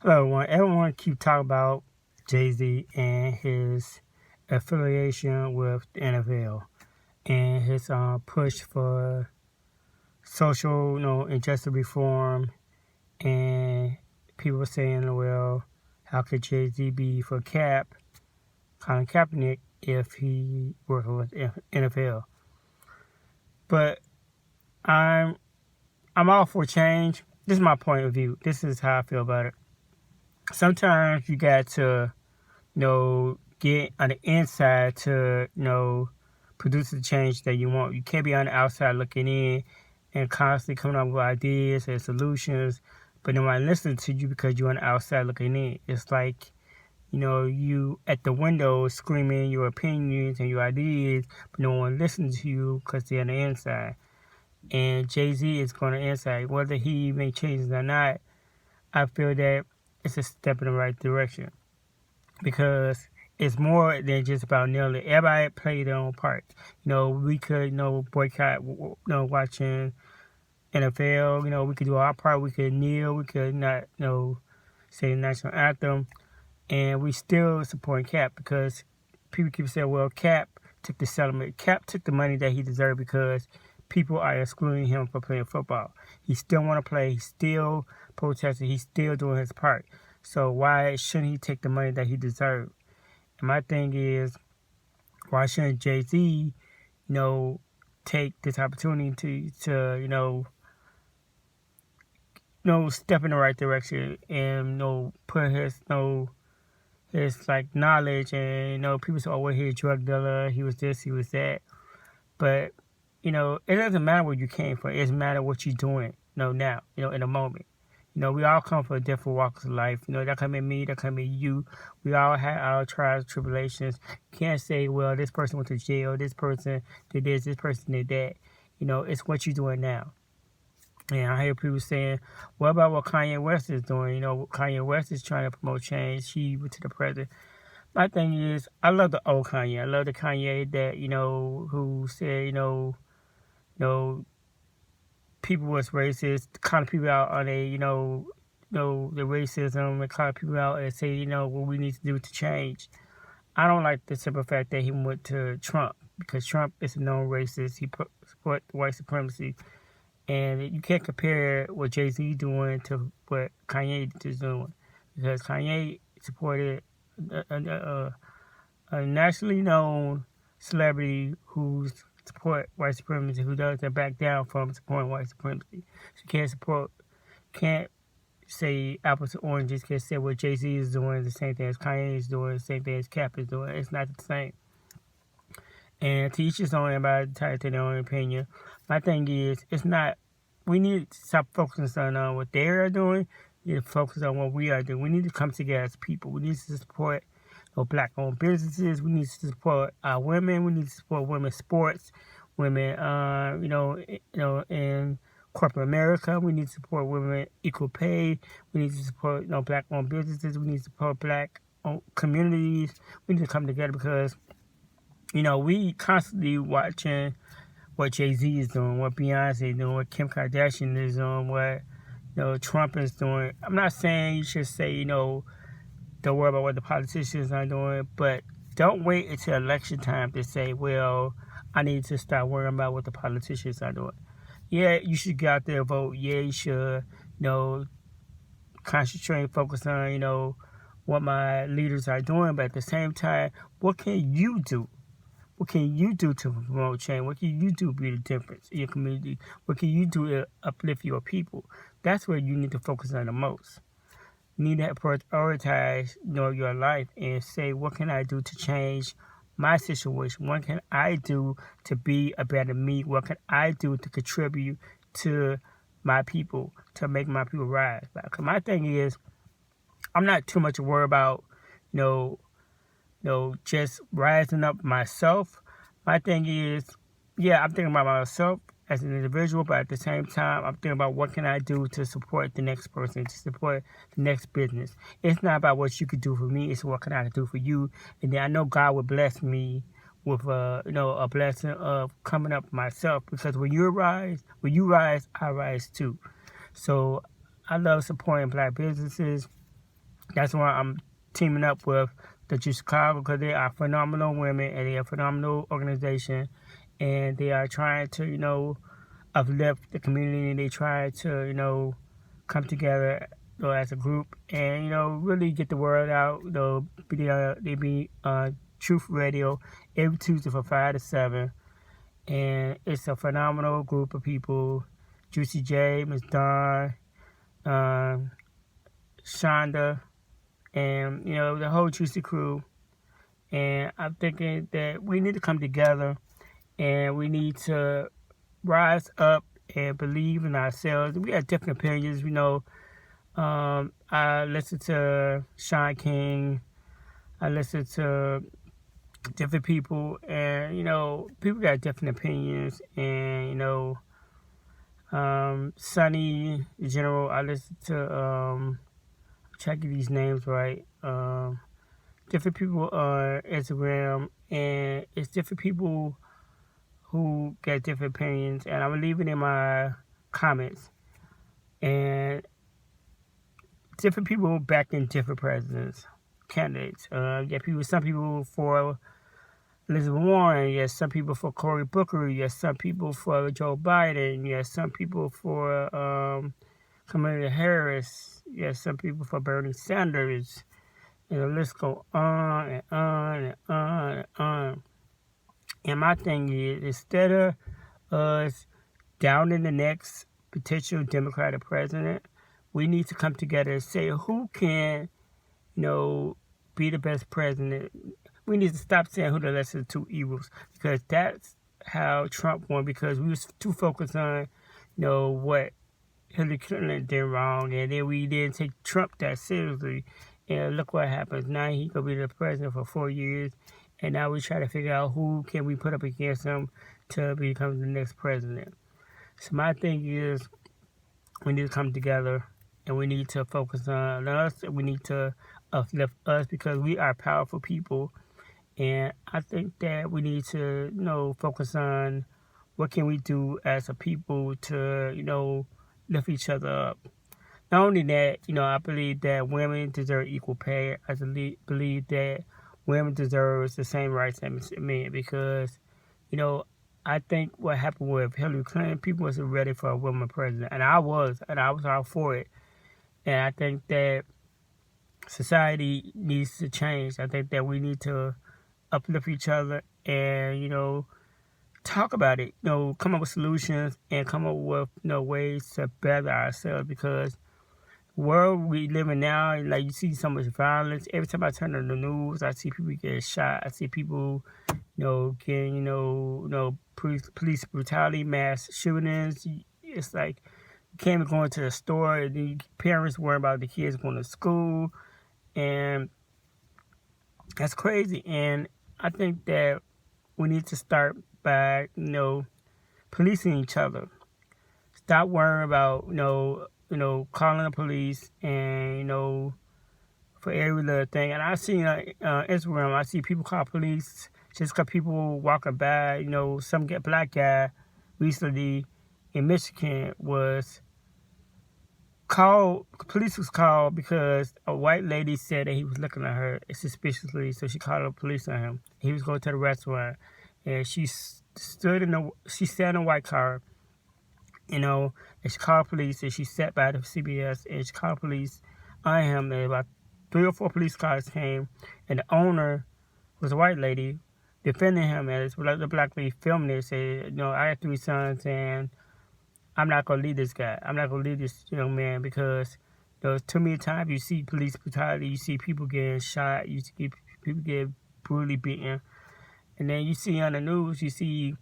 Hello, everyone. Everyone keep talking about Jay-Z and his affiliation with the NFL and his push for social, injustice reform. And people saying, well, how could Jay-Z be for Colin Kaepernick, if he worked with NFL? But I'm I'm all for change. This is my point of view. This is how I feel about it. Sometimes you got to get on the inside to, produce the change that you want. You can't be on the outside looking in and constantly coming up with ideas and solutions, but nobody listens to you because you're on the outside looking in. It's like, you at the window screaming your opinions and your ideas, but no one listens to you because they're on the inside. And Jay-Z is going to inside. Whether he make changes or not, I feel that it's a step in the right direction, because it's more than just about kneeling. Everybody play their own part. We could, boycott, watching NFL. We could do our part. We could kneel. We could not, say the national anthem, and we still support Cap, because people keep saying, well, Cap took the settlement. Cap took the money that he deserved because people are excluding him from playing football. He still want to play. He's still protesting. He's still doing his part. So why shouldn't he take the money that he deserves? And my thing is, why shouldn't Jay-Z, take this opportunity to step in the right direction and, put his like knowledge, and, people say, oh, well, he's a drug dealer, he was this, he was that. But, it doesn't matter where you came from. It doesn't matter what you're doing, now, in a moment. We all come from different walks of life. That can be me, that can be you. We all had our trials, tribulations. You can't say, well, this person went to jail, this person did this person did that. It's what you're doing now. And I hear people saying, what about what Kanye West is doing? Kanye West is trying to promote change. He went to the president. My thing is, I love the old Kanye. I love the Kanye that, who said, people was racist, calling people out on the racism, and calling people out and say, what we need to do to change. I don't like the simple fact that he went to Trump, because Trump is a known racist. He support white supremacy. And you can't compare what Jay-Z doing to what Kanye is doing, because Kanye supported a nationally known celebrity who support white supremacy, who doesn't back down from supporting white supremacy. So can't say apples to oranges. Can't say what Jay-Z is doing is the same thing as Kanye is doing, the same thing as Cap is doing. It's not the same. And to each his own, everybody entitled to their own opinion. My thing is, we need to stop focusing on what they are doing. We need to focus on what we are doing. We need to come together as people. We need to support black-owned businesses. We need to support our women. We need to support women's sports, women, in corporate America. We need to support women equal pay. We need to support, black-owned businesses. We need to support black-owned communities. We need to come together, because we constantly watching what Jay-Z is doing, what Beyonce is doing, what Kim Kardashian is doing, what Trump is doing. I'm not saying you should say, don't worry about what the politicians are doing, but don't wait until election time to say, well, I need to start worrying about what the politicians are doing. Yeah, you should get out there and vote. Yeah, you should, concentrate and focus on, what my leaders are doing. But at the same time, what can you do? What can you do to promote change? What can you do to be the difference in your community? What can you do to uplift your people? That's where you need to focus on the most. You need to prioritize, your life and say, what can I do to change my situation? What can I do to be a better me? What can I do to contribute to my people, to make my people rise? Because my thing is, I'm not too much worried about, just rising up myself. My thing is, yeah, I'm thinking about myself as an individual, but at the same time, I'm thinking about what can I do to support the next person, to support the next business. It's not about what you could do for me, it's what can I do for you. And then I know God will bless me with a blessing of coming up myself, because when you rise, I rise too. So I love supporting black businesses. That's why I'm teaming up with the Jayz Chicago, because they are phenomenal women and they are a phenomenal organization, and they are trying to, uplift the community. And they try to, come together, as a group and, really get the word out. They be Truth Radio every Tuesday from 5 to 7. And it's a phenomenal group of people. Juicy J, Miss Dawn, Shonda, and, the whole Juicy crew. And I'm thinking that we need to come together and we need to rise up and believe in ourselves. We have different opinions, I listen to Sean King. I listen to different people, and people got different opinions. And Sonny General. I listen to try to get these names right. Different people on Instagram, and it's different people who get different opinions, and I'm leaving in my comments. And different people backing different presidents, candidates. Some people for Elizabeth Warren. Yes, some people for Cory Booker. Yes, some people for Joe Biden. Yes, some people for Kamala Harris. Yes, some people for Bernie Sanders. And the list go on and on and on and on. And my thing is, instead of us downing the next potential Democratic president, we need to come together and say who can, be the best president. We need to stop saying who the lesser of two evils, because that's how Trump won, because we was too focused on, what Hillary Clinton did wrong, and then we didn't take Trump that seriously. And look what happens. Now he could be the president for 4 years, and now we try to figure out who can we put up against him to become the next president. So my thing is, we need to come together, and we need to focus on us, and we need to uplift us, because we are powerful people. And I think that we need to, focus on what can we do as a people to, lift each other up. Not only that, I believe that women deserve equal pay. I believe that women deserve the same rights as men, because, I think what happened with Hillary Clinton, people wasn't ready for a woman president. And I was all for it. And I think that society needs to change. I think that we need to uplift each other and, talk about it, come up with solutions and come up with, ways to better ourselves, because the world we live in now, like, you see so much violence. Every time I turn on the news, I see people get shot. I see people, getting, police brutality, mass shootings. It's like you can't even go into the store, and the parents worry about the kids going to school, and that's crazy. And I think that we need to start by, policing each other. Stop worrying about, calling the police and, for every little thing. And I see on Instagram, I see people call police just because people walking by. Some black guy recently in Michigan was called. Police was called because a white lady said that he was looking at her suspiciously, so she called the police on him. He was going to the restaurant, and she sat in a white car, and she called police, and she sat by the CBS, and she called police on him, and about 3 or 4 police cars came, and the owner was a white lady defending him, and the black lady filming it, said, I have 3 sons, and I'm not going to leave this guy. I'm not going to leave this young man, because too many times you see police brutality, you see people getting shot, you see people get brutally beaten, and then you see on the news, you see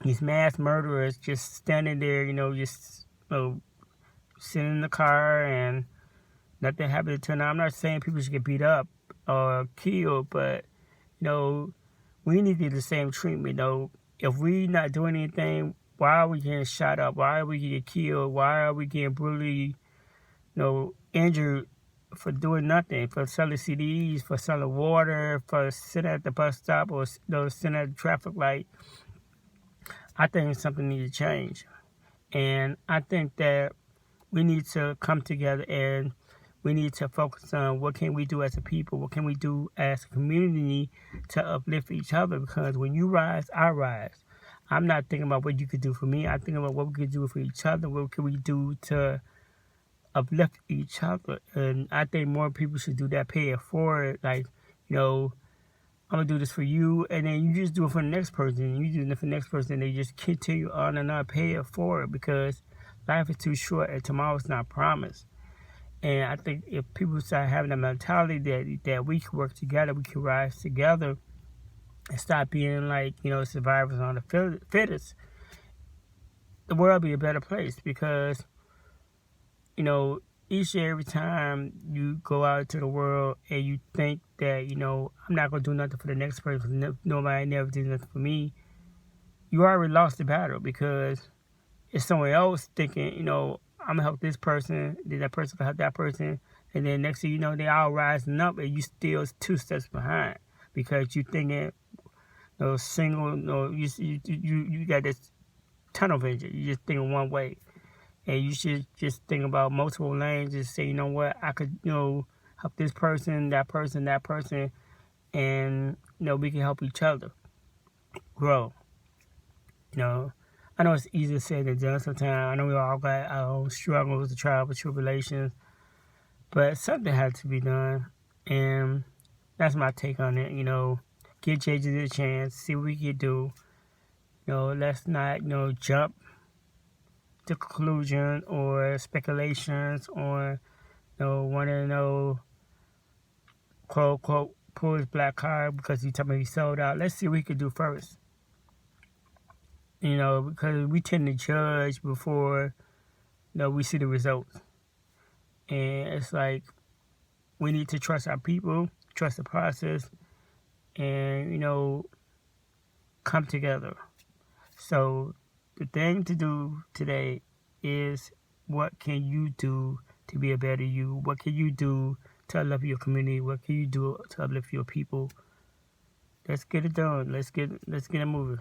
these mass murderers just standing there, just sitting in the car and nothing happened to them. I'm not saying people should get beat up or killed, but we need to get the same treatment. If we not doing anything, why are we getting shot up? Why are we getting killed? Why are we getting brutally, injured for doing nothing? For selling CDs, for selling water, for sitting at the bus stop, or sitting at the traffic light. I think something needs to change. And I think that we need to come together, and we need to focus on what can we do as a people, what can we do as a community to uplift each other. Because when you rise, I rise. I'm not thinking about what you could do for me. I'm thinking about what we could do for each other. What can we do to uplift each other? And I think more people should do that, pay it forward. Like, I'm going to do this for you. And then you just do it for the next person. You do it for the next person. And they just continue on and on, pay it forward. Because life is too short and tomorrow's not promised. And I think if people start having a mentality that we can work together, we can rise together, and stop being like, survivors on the fittest, the world will be a better place. Because, each and every time you go out into the world and you think that, I'm not going to do nothing for the next person, nobody never did nothing for me, you already lost the battle. Because it's someone else thinking, I'm going to help this person, then that person will help that person, and then next thing you know, they all rising up, and you still 2 steps behind. Because you thinking, single, you got this tunnel vision. You just thinking one way. And you should just think about multiple lanes. Just say, you know what, I could, help this person, that person, and, we can help each other grow. I know it's easier said than done sometimes. I know we all got our own struggles, the trials and tribulations, but something had to be done. And that's my take on it. Give jayz a chance, see what we can do. Let's not, jump to conclusion or speculations or, want to quote, unquote, pull his black card because he told me he sold out. Let's see what we can do first. Because we tend to judge before, we see the results. And it's like, we need to trust our people, trust the process, and, come together. So the thing to do today is, what can you do to be a better you? What can you do to uplift your community? What can you do to uplift your people? Let's get it done. Let's get it moving.